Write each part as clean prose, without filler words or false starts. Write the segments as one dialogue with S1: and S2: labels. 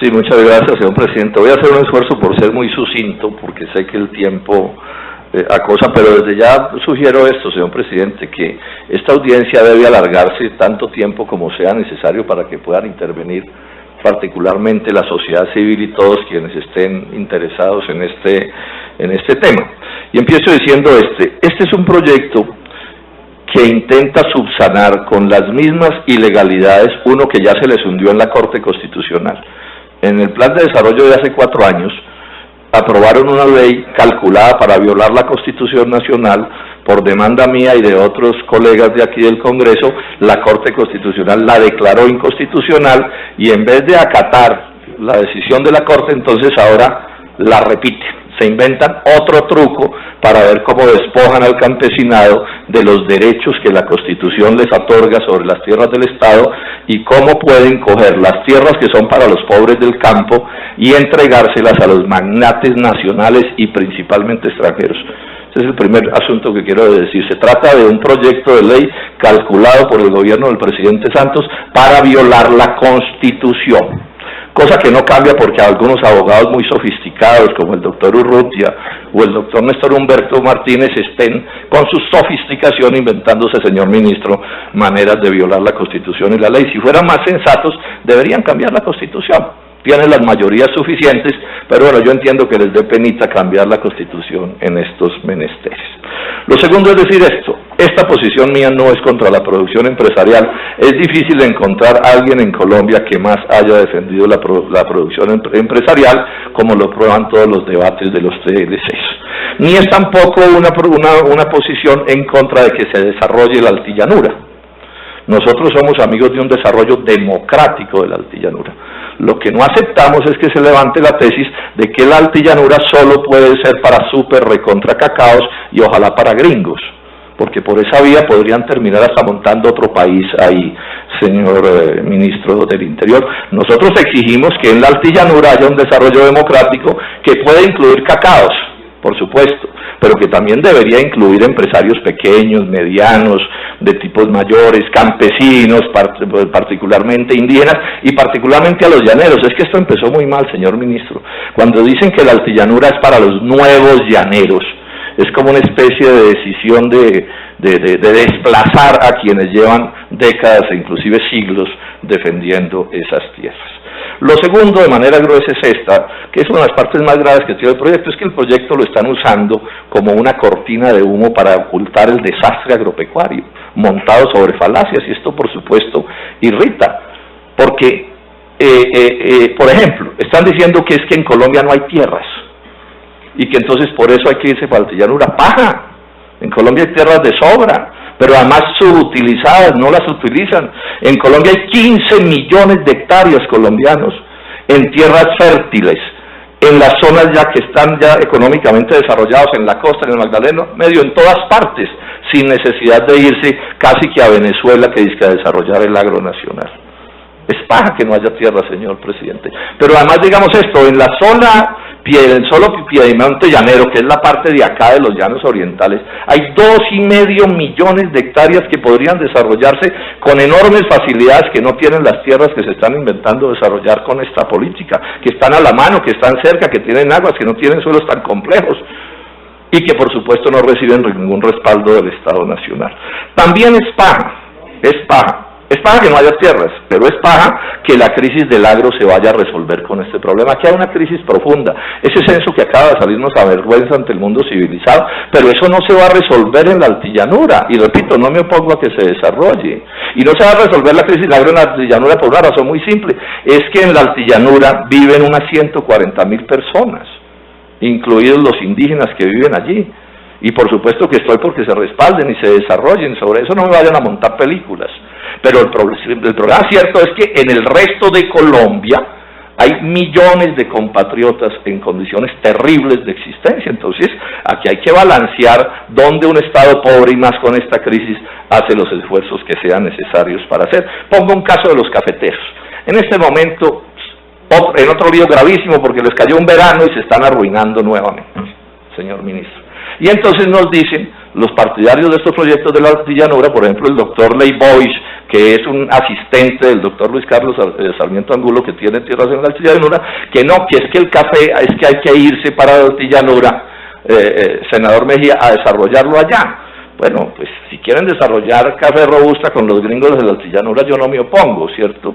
S1: Sí, muchas gracias, señor presidente. Voy a hacer un esfuerzo por ser muy sucinto, porque sé que el tiempo acosa, pero desde ya sugiero esto, señor presidente, que esta audiencia debe alargarse tanto tiempo como sea necesario para que puedan intervenir particularmente la sociedad civil y todos quienes estén interesados en este tema. Y empiezo diciendo este es un proyecto que intenta subsanar con las mismas ilegalidades uno que ya se les hundió en la Corte Constitucional. En el plan de desarrollo de hace 4 años, aprobaron una ley calculada para violar la Constitución Nacional por demanda mía y de otros colegas de aquí del Congreso. La Corte Constitucional la declaró inconstitucional y en vez de acatar la decisión de la Corte, entonces ahora la repite. Se inventan otro truco para ver cómo despojan al campesinado de los derechos que la Constitución les otorga sobre las tierras del Estado y cómo pueden coger las tierras que son para los pobres del campo y entregárselas a los magnates nacionales y principalmente extranjeros. Ese es el primer asunto que quiero decir. Se trata de un proyecto de ley calculado por el gobierno del presidente Santos para violar la Constitución. Cosa que no cambia porque algunos abogados muy sofisticados como el doctor Urrutia o el doctor Néstor Humberto Martínez estén con su sofisticación inventándose, señor ministro, maneras de violar la Constitución y la ley. Si fueran más sensatos, deberían cambiar la Constitución. Tienen las mayorías suficientes, pero bueno, yo entiendo que les dé penita cambiar la Constitución en estos menesteres. Lo segundo es decir esto: esta posición mía no es contra la producción empresarial. Es difícil encontrar a alguien en Colombia que más haya defendido la producción empresarial, como lo prueban todos los debates de los TLCs. Ni es tampoco una posición en contra de que se desarrolle la altillanura. Nosotros somos amigos de un desarrollo democrático de la altillanura. Lo que no aceptamos es que se levante la tesis de que la altillanura solo puede ser para súper recontra cacaos y ojalá para gringos, porque por esa vía podrían terminar hasta montando otro país ahí, señor ministro del Interior. Nosotros exigimos que en la altillanura haya un desarrollo democrático que pueda incluir cacaos, por supuesto, pero que también debería incluir empresarios pequeños, medianos, de tipos mayores, campesinos, particularmente indígenas y particularmente a los llaneros. Es que esto empezó muy mal, señor ministro. Cuando dicen que la altillanura es para los nuevos llaneros, es como una especie de decisión de desplazar a quienes llevan décadas e inclusive siglos defendiendo esas tierras. Lo segundo, de manera gruesa, es esta, que es una de las partes más graves que tiene el proyecto, es que el proyecto lo están usando como una cortina de humo para ocultar el desastre agropecuario, montado sobre falacias, y esto por supuesto irrita, porque, por ejemplo, están diciendo que es que en Colombia no hay tierras, y que entonces por eso hay que irse para la altillanura. ¡Paja! En Colombia hay tierras de sobra, pero además subutilizadas, no las utilizan. En Colombia hay 15 millones de hectáreas colombianos en tierras fértiles, en las zonas ya que están ya económicamente desarrollados, en la costa, en el Magdalena medio, en todas partes, sin necesidad de irse casi que a Venezuela, que dice que a desarrollar el agro nacional. Es paja que no haya tierra, señor presidente. Pero además, digamos esto, en la zona, en solo Piedemonte Llanero, que es la parte de acá de los llanos orientales, hay 2,5 millones de hectáreas que podrían desarrollarse con enormes facilidades que no tienen las tierras que se están inventando desarrollar con esta política, que están a la mano, que están cerca, que tienen aguas, que no tienen suelos tan complejos y que por supuesto no reciben ningún respaldo del Estado Nacional. También es paja que no haya tierras, pero es paja que la crisis del agro se vaya a resolver con este problema. Aquí hay una crisis profunda, ese censo que acaba de salirnos a vergüenza ante el mundo civilizado, pero eso no se va a resolver en la altillanura, y repito, no me opongo a que se desarrolle, y no se va a resolver la crisis del agro en la altillanura por una razón muy simple, es que en la altillanura viven unas 140,000 personas, incluidos los indígenas que viven allí, y por supuesto que estoy porque se respalden y se desarrollen. Sobre eso no me vayan a montar películas, pero el problema cierto es que en el resto de Colombia hay millones de compatriotas en condiciones terribles de existencia. Entonces aquí hay que balancear donde un Estado pobre y más con esta crisis hace los esfuerzos que sean necesarios para hacer. Pongo un caso de los cafeteros. En este momento, en otro lío gravísimo porque les cayó un verano y se están arruinando nuevamente, señor ministro. Y entonces nos dicen los partidarios de estos proyectos de la altillanura, por ejemplo el doctor Leibovic, que es un asistente del doctor Luis Carlos Sarmiento Angulo, que tiene tierras en la Altillanura, que no, que es que el café es que hay que irse para la Altillanura, senador Mejía, a desarrollarlo allá. Bueno, pues si quieren desarrollar café robusta con los gringos de la Altillanura, yo no me opongo, ¿cierto?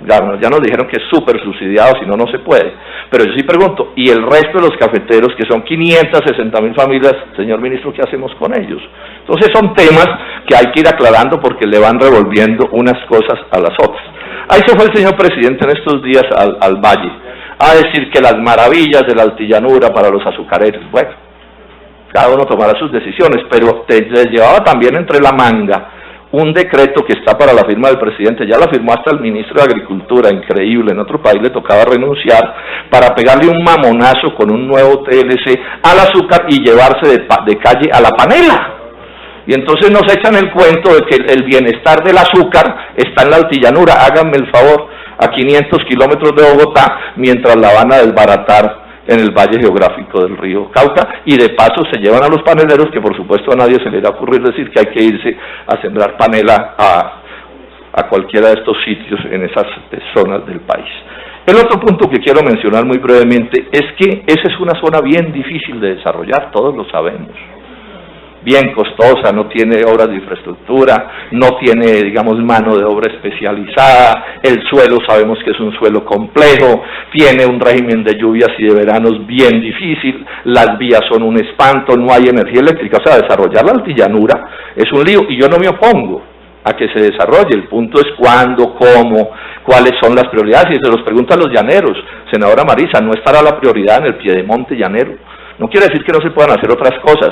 S1: Ya nos dijeron que es súper subsidiado, si no, no se puede. Pero yo sí pregunto, ¿y el resto de los cafeteros, que son 560.000 familias, señor ministro, qué hacemos con ellos? Entonces son temas que hay que ir aclarando porque le van revolviendo unas cosas a las otras. Ahí se fue el señor presidente en estos días al Valle, a decir que las maravillas de la Altillanura para los azucareros. Bueno, cada uno tomará sus decisiones, pero les llevaba también entre la manga un decreto que está para la firma del presidente, ya la firmó hasta el ministro de Agricultura, increíble, en otro país le tocaba renunciar, para pegarle un mamonazo con un nuevo TLC al azúcar y llevarse de calle a la panela. Y entonces nos echan el cuento de que el bienestar del azúcar está en la Altillanura, háganme el favor, a 500 kilómetros de Bogotá, mientras la van a desbaratar en el valle geográfico del río Cauca, y de paso se llevan a los paneleros, que por supuesto a nadie se le irá a ocurrir decir que hay que irse a sembrar panela a cualquiera de estos sitios en esas zonas del país. El otro punto que quiero mencionar muy brevemente es que esa es una zona bien difícil de desarrollar, todos lo sabemos. Bien costosa, no tiene obras de infraestructura, no tiene, digamos, mano de obra especializada, el suelo sabemos que es un suelo complejo, tiene un régimen de lluvias y de veranos bien difícil, las vías son un espanto, no hay energía eléctrica, o sea, desarrollar la Altillanura es un lío, y yo no me opongo a que se desarrolle, el punto es cuándo, cómo, cuáles son las prioridades, y se los pregunto a los llaneros. Senadora Marisa, ¿no estará la prioridad en el piedemonte llanero? No quiere decir que no se puedan hacer otras cosas.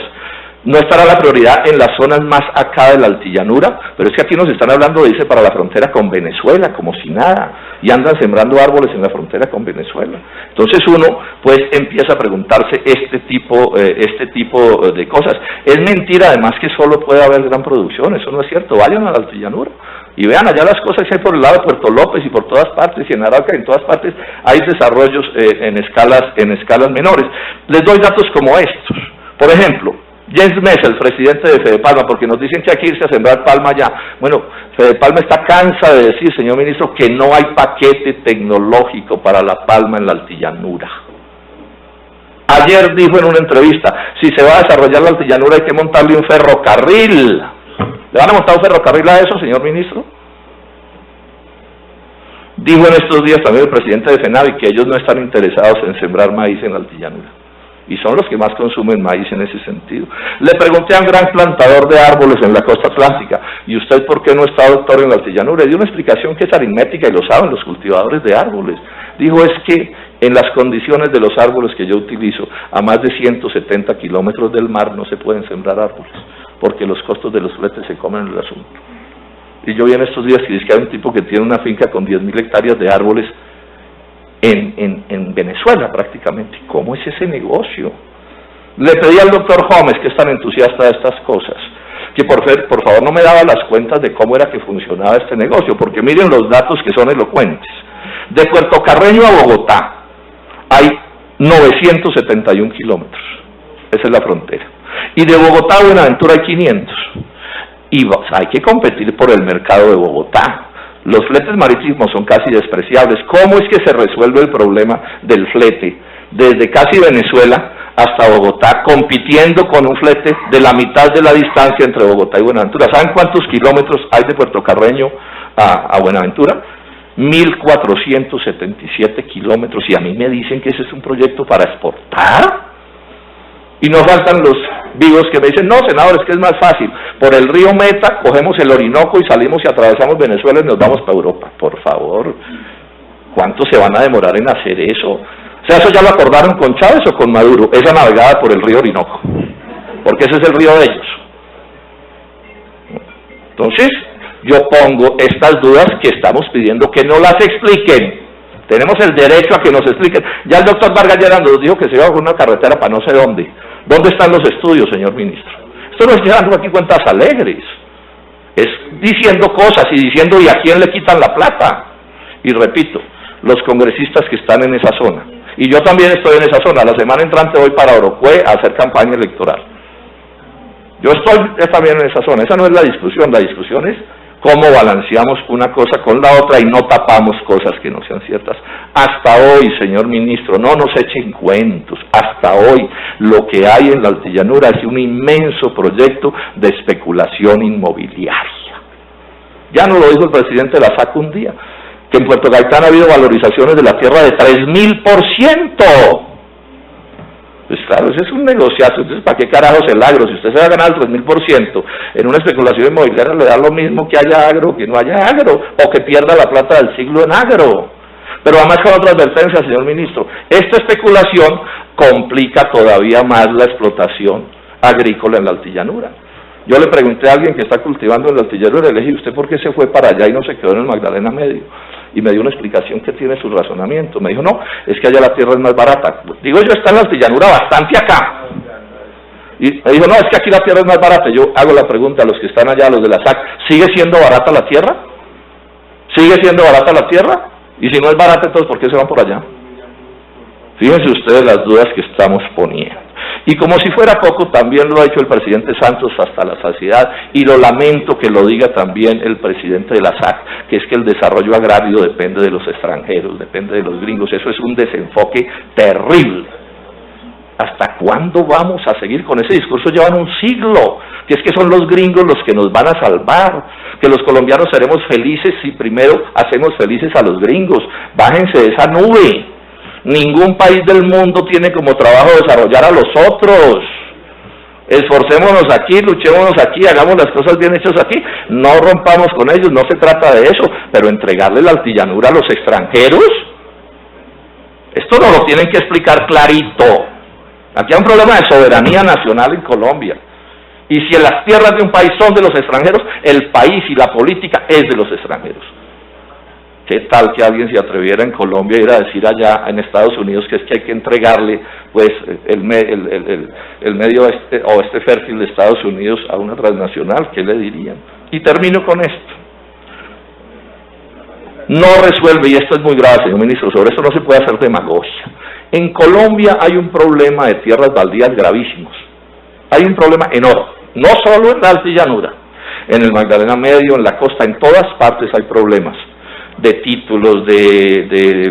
S1: No estará la prioridad en las zonas más acá de la Altillanura, pero es que aquí nos están hablando, dice, para la frontera con Venezuela, como si nada, y andan sembrando árboles en la frontera con Venezuela. Entonces uno, pues, empieza a preguntarse este tipo de cosas. Es mentira, además, que solo puede haber gran producción, eso no es cierto. Vayan a la Altillanura y vean allá las cosas que hay por el lado de Puerto López y por todas partes, y en Arauca, y en todas partes hay desarrollos en escalas menores. Les doy datos como estos. Por ejemplo, Jens Mesa, el presidente de Fedepalma, porque nos dicen que hay que irse a sembrar palma ya. Bueno, Fedepalma está cansa de decir, señor ministro, que no hay paquete tecnológico para la palma en la Altillanura. Ayer dijo en una entrevista, si se va a desarrollar la Altillanura hay que montarle un ferrocarril. ¿Le van a montar un ferrocarril a eso, señor ministro? Dijo en estos días también el presidente de FENAVI que ellos no están interesados en sembrar maíz en la Altillanura, y son los que más consumen maíz en ese sentido. Le pregunté a un gran plantador de árboles en la costa atlántica, ¿y usted por qué no está, doctor, en la Altillanura? Y dio una explicación que es aritmética y lo saben los cultivadores de árboles. Dijo, es que en las condiciones de los árboles que yo utilizo, a más de 170 kilómetros del mar no se pueden sembrar árboles, porque los costos de los fletes se comen el asunto. Y yo vi en estos días que dice que hay un tipo que tiene una finca con 10.000 hectáreas de árboles en Venezuela prácticamente. ¿Cómo es ese negocio? Le pedí al doctor Gómez, que es tan entusiasta de estas cosas, que por favor no me daba las cuentas de cómo era que funcionaba este negocio, porque miren los datos que son elocuentes. De Puerto Carreño a Bogotá hay 971 kilómetros, esa es la frontera, y de Bogotá a Buenaventura hay 500, y hay que competir por el mercado de Bogotá. Los fletes marítimos son casi despreciables. ¿Cómo es que se resuelve el problema del flete desde casi Venezuela hasta Bogotá, compitiendo con un flete de la mitad de la distancia entre Bogotá y Buenaventura? ¿Saben cuántos kilómetros hay de Puerto Carreño a Buenaventura? 1.477 kilómetros, y a mí me dicen que ese es un proyecto para exportar. Y no faltan los vivos que me dicen, no, senador, es que es más fácil, por el río Meta cogemos el Orinoco y salimos y atravesamos Venezuela y nos vamos para Europa. Por favor, ¿cuánto se van a demorar en hacer eso? O sea, ¿eso ya lo acordaron con Chávez o con Maduro? Esa navegada por el río Orinoco, porque ese es el río de ellos. Entonces, yo pongo estas dudas que estamos pidiendo que no las expliquen. Tenemos el derecho a que nos expliquen. Ya el doctor Vargas Lleras nos dijo que se iba a una carretera para no sé dónde. ¿Dónde están los estudios, señor ministro? Esto no es llevando aquí cuentas alegres. Es diciendo cosas y diciendo, ¿y a quién le quitan la plata? Y repito, los congresistas que están en esa zona. Y yo también estoy en esa zona. La semana entrante voy para Orocue a hacer campaña electoral. Yo estoy también en esa zona. Esa no es la discusión es cómo balanceamos una cosa con la otra y no tapamos cosas que no sean ciertas. Hasta hoy, señor ministro, no nos echen cuentos, hasta hoy lo que hay en la Altillanura es un inmenso proyecto de especulación inmobiliaria. Ya nos lo dijo el presidente de la SAC un día, que en Puerto Gaitán ha habido valorizaciones de la tierra de 3000%. Pues claro, ese es un negociazo. Entonces, ¿para qué carajos el agro? Si usted se va a ganar el 3000% en una especulación inmobiliaria, le da lo mismo que haya agro, que no haya agro, o que pierda la plata del siglo en agro. Pero además, con otra advertencia, señor ministro, esta especulación complica todavía más la explotación agrícola en la Altillanura. Yo le pregunté a alguien que está cultivando en la Altillanura, le dije, ¿usted por qué se fue para allá y no se quedó en el Magdalena Medio? Y me dio una explicación que tiene su razonamiento. Me dijo, no, es que allá la tierra es más barata. Digo, yo está en la Altillanura bastante acá. Y me dijo, no, es que aquí la tierra es más barata. Yo hago la pregunta a los que están allá, a los de la SAC, ¿sigue siendo barata la tierra? ¿Sigue siendo barata la tierra? Y si no es barata, entonces, ¿por qué se van por allá? Fíjense ustedes las dudas que estamos poniendo. Y como si fuera poco, también lo ha hecho el presidente Santos hasta la saciedad, y lo lamento que lo diga también el presidente de la SAC, que es que el desarrollo agrario depende de los extranjeros, depende de los gringos. Eso es un desenfoque terrible. ¿Hasta cuándo vamos a seguir con ese discurso? Llevan un siglo, que es que son los gringos los que nos van a salvar, que los colombianos seremos felices si primero hacemos felices a los gringos. Bájense de esa nube. Ningún país del mundo tiene como trabajo desarrollar a los otros. Esforcémonos aquí, luchémonos aquí, hagamos las cosas bien hechas aquí, no rompamos con ellos, no se trata de eso, pero entregarle la Altillanura a los extranjeros, esto no lo tienen que explicar clarito. Aquí hay un problema de soberanía nacional en Colombia, y si las tierras de un país son de los extranjeros, el país y la política es de los extranjeros. ¿Qué tal que alguien se atreviera en Colombia a ir a decir allá en Estados Unidos que es que hay que entregarle pues el medio oeste fértil de Estados Unidos a una transnacional? ¿Qué le dirían? Y termino con esto. No resuelve, y esto es muy grave, señor ministro, sobre esto no se puede hacer demagogia. En Colombia hay un problema de tierras baldías gravísimos. Hay un problema enorme, no solo en la Altillanura, en el Magdalena Medio, en la costa, en todas partes hay problemas de títulos,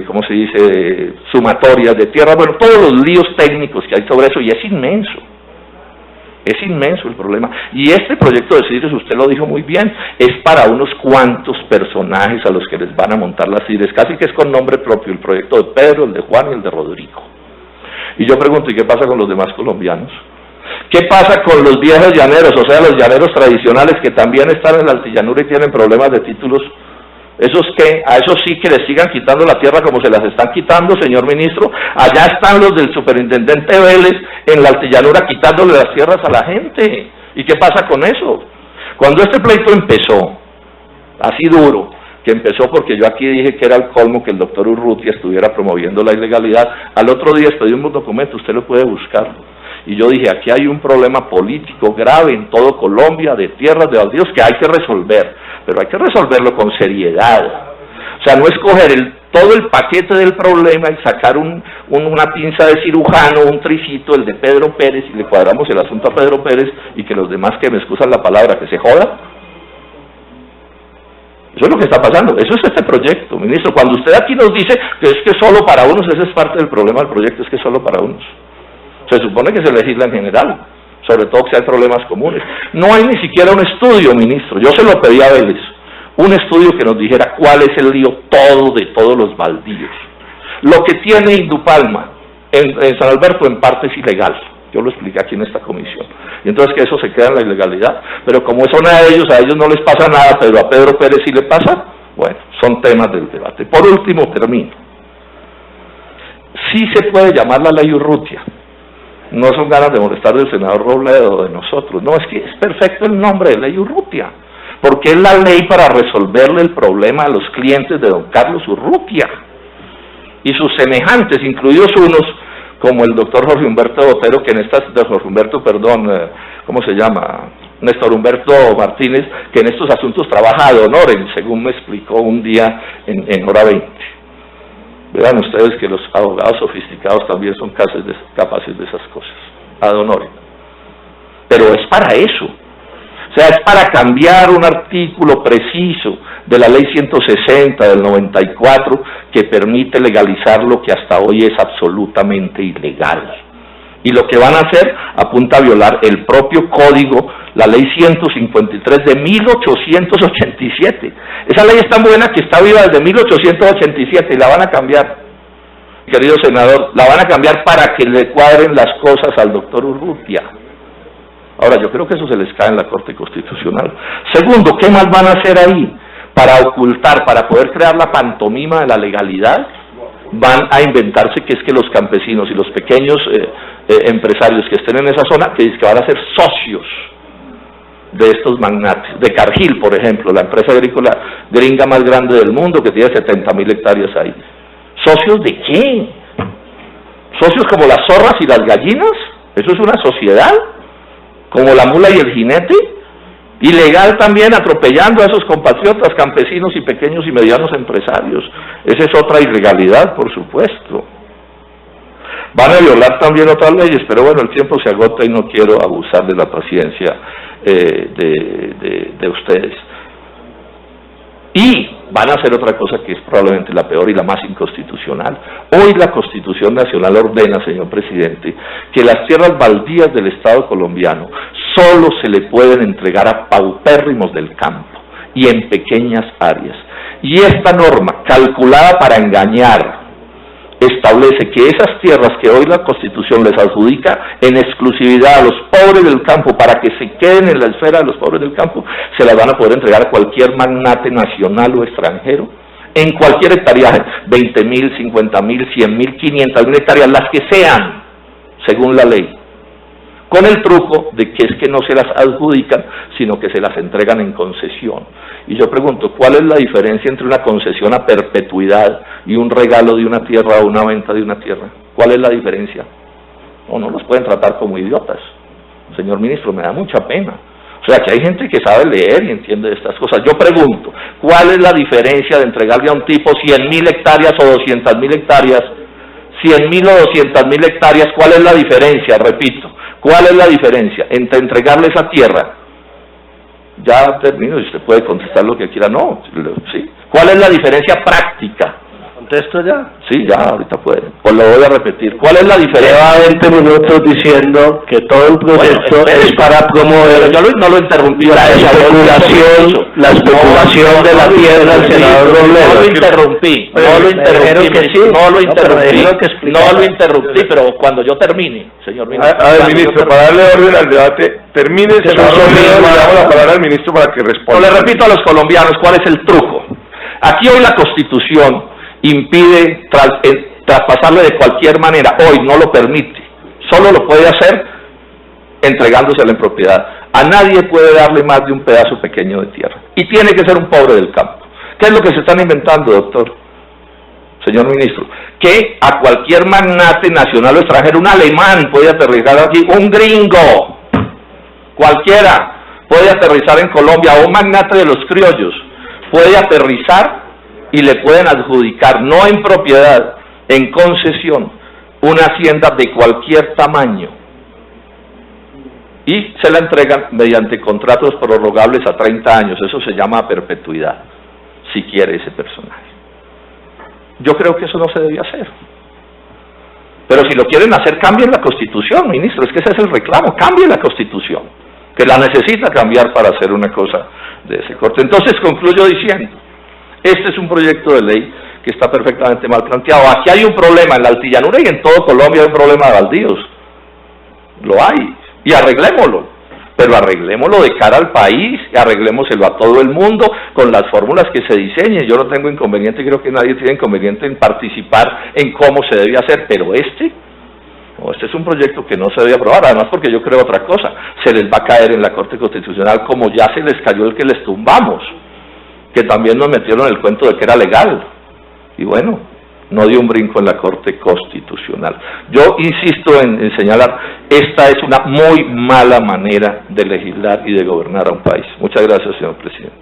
S1: ¿cómo se dice?, de sumatorias, de tierra, bueno, todos los líos técnicos que hay sobre eso, y es inmenso el problema. Y este proyecto de CIDRES, usted lo dijo muy bien, es para unos cuantos personajes a los que les van a montar las CIDRES, casi que es con nombre propio, el proyecto de Pedro, el de Juan y el de Rodrigo. Y yo pregunto, ¿y qué pasa con los demás colombianos? ¿Qué pasa con los viejos llaneros, o sea, los llaneros tradicionales que también están en la Altillanura y tienen problemas de títulos? ¿Esos qué? A esos sí que les sigan quitando la tierra como se las están quitando, señor ministro. Allá están los del superintendente Vélez en la Altillanura quitándole las tierras a la gente. ¿Y qué pasa con eso? Cuando este pleito empezó, así duro, que empezó porque yo aquí dije que era el colmo que el doctor Urrutia estuviera promoviendo la ilegalidad, al otro día pedí un documento, usted lo puede buscar. Y yo dije, aquí hay un problema político grave en todo Colombia, de tierras de baldíos, que hay que resolver, pero hay que resolverlo con seriedad. O sea, no escoger todo el paquete del problema y sacar una pinza de cirujano, un tricito, el de Pedro Pérez, y le cuadramos el asunto a Pedro Pérez, y que los demás, que me excusan la palabra, que se joda. Eso es lo que está pasando, eso es este proyecto, ministro. Cuando usted aquí nos dice que es que solo para unos, ese es parte del problema del proyecto, es que solo para unos. Se supone que se legisla en general, sobre todo que hay problemas comunes. No hay ni siquiera un estudio, ministro. Yo se lo pedí a Vélez, un estudio que nos dijera cuál es el lío todo de todos los baldíos. Lo que tiene Indupalma en San Alberto en parte es ilegal. Yo lo expliqué aquí en esta comisión. Y entonces que eso se queda en la ilegalidad. Pero como es una de ellos, a ellos no les pasa nada, pero a Pedro Pérez sí le pasa. Bueno, son temas del debate. Por último, termino. Sí se puede llamar la ley Urrutia. No son ganas de molestar del senador Robledo o de nosotros, no, es que es perfecto el nombre de ley Urrutia, porque es la ley para resolverle el problema a los clientes de don Carlos Urrutia y sus semejantes, incluidos unos como el doctor Jorge Humberto Botero, que en estas, Néstor Humberto Martínez, que en estos asuntos trabaja ad honorem, según me explicó un día en Hora 20. Vean ustedes que los abogados sofisticados también son capaces de esas cosas, ad honorem. Pero es para eso. O sea, es para cambiar un artículo preciso de la ley 160 del 94 que permite legalizar lo que hasta hoy es absolutamente ilegal. Y lo que van a hacer apunta a violar el propio código, la ley 153 de 1887. Esa ley es tan buena que está viva desde 1887 y la van a cambiar, querido senador, la van a cambiar para que le cuadren las cosas al doctor Urrutia. Ahora, yo creo que eso se les cae en la Corte Constitucional. Segundo, ¿qué más van a hacer ahí? Para ocultar, para poder crear la pantomima de la legalidad, van a inventarse que es que los campesinos y los pequeños empresarios que estén en esa zona, que van a ser socios de estos magnates. De Cargill, por ejemplo, la empresa agrícola gringa más grande del mundo, que tiene 70.000 hectáreas ahí. ¿Socios de qué? ¿Socios como las zorras y las gallinas? ¿Eso es una sociedad? ¿Como la mula y el jinete? Ilegal también, atropellando a esos compatriotas campesinos y pequeños y medianos empresarios. Esa es otra ilegalidad, por supuesto. Van a violar también otras leyes, pero bueno, el tiempo se agota y no quiero abusar de la paciencia de ustedes. Y van a hacer otra cosa que es probablemente la peor y la más inconstitucional. Hoy la Constitución Nacional ordena, señor presidente, que las tierras baldías del Estado colombiano solo se le pueden entregar a paupérrimos del campo y en pequeñas áreas. Y esta norma, calculada para engañar, establece que esas tierras que hoy la Constitución les adjudica en exclusividad a los pobres del campo para que se queden en la esfera de los pobres del campo, se las van a poder entregar a cualquier magnate nacional o extranjero, en cualquier hectárea, 20.000, 50.000, 100.000, 500.000 hectáreas, las que sean, según la ley, con el truco de que es que no se las adjudican, sino que se las entregan en concesión. Y yo pregunto, ¿cuál es la diferencia entre una concesión a perpetuidad y un regalo de una tierra o una venta de una tierra? ¿Cuál es la diferencia? No los pueden tratar como idiotas. Señor ministro, me da mucha pena. O sea, que hay gente que sabe leer y entiende de estas cosas. Yo pregunto, ¿cuál es la diferencia de entregarle a un tipo 100.000 hectáreas o 200.000 hectáreas? 100.000 o 200.000 hectáreas, ¿cuál es la diferencia? Repito, ¿cuál es la diferencia entre entregarle esa tierra? Ya termino y usted puede contestar lo que quiera. No, sí. ¿Cuál es la diferencia práctica?
S2: ¿Contesto ya?
S1: Sí, ya, ahorita puede. Pues lo voy a repetir. ¿Cuál es la diferencia?
S2: Lleva 20 minutos diciendo que todo el proyecto es para promover
S1: yo no lo interrumpí.
S2: La especulación de la tierra del senador Robledo.
S1: No lo interrumpí, no lo interrumpí, pero cuando yo termine, señor ministro.
S3: A ver, ministro, para darle orden al debate, termine, senador Robledo, le damos la palabra al ministro para que responda.
S1: No, le repito a los colombianos cuál es el truco. Aquí hoy la Constitución impide traspasarle de cualquier manera, hoy no lo permite, solo lo puede hacer entregándosela en propiedad. A nadie puede darle más de un pedazo pequeño de tierra, y tiene que ser un pobre del campo. ¿Qué es lo que se están inventando, doctor? Señor ministro, que a cualquier magnate nacional o extranjero, un alemán puede aterrizar aquí, un gringo, cualquiera puede aterrizar en Colombia, o un magnate de los criollos puede aterrizar y le pueden adjudicar, no en propiedad, en concesión, una hacienda de cualquier tamaño, y se la entregan mediante contratos prorrogables a 30 años, eso se llama perpetuidad, si quiere ese personaje. Yo creo que eso no se debía hacer. Pero si lo quieren hacer, cambien la Constitución, ministro, es que ese es el reclamo, cambien la Constitución, que la necesita cambiar para hacer una cosa de ese corte. Entonces concluyo diciendo, este es un proyecto de ley que está perfectamente mal planteado. Aquí hay un problema en la altillanura y en todo Colombia hay un problema de baldíos. Lo hay, y arreglémoslo. Pero arreglémoslo de cara al país, y arreglémoselo a todo el mundo con las fórmulas que se diseñen. Yo no tengo inconveniente, creo que nadie tiene inconveniente en participar en cómo se debe hacer, pero este es un proyecto que no se debe aprobar, además porque yo creo otra cosa, se les va a caer en la Corte Constitucional como ya se les cayó el que les tumbamos, que también nos metieron el cuento de que era legal, y bueno, no dio un brinco en la Corte Constitucional. Yo insisto en señalar, esta es una muy mala manera de legislar y de gobernar a un país. Muchas gracias, señor presidente.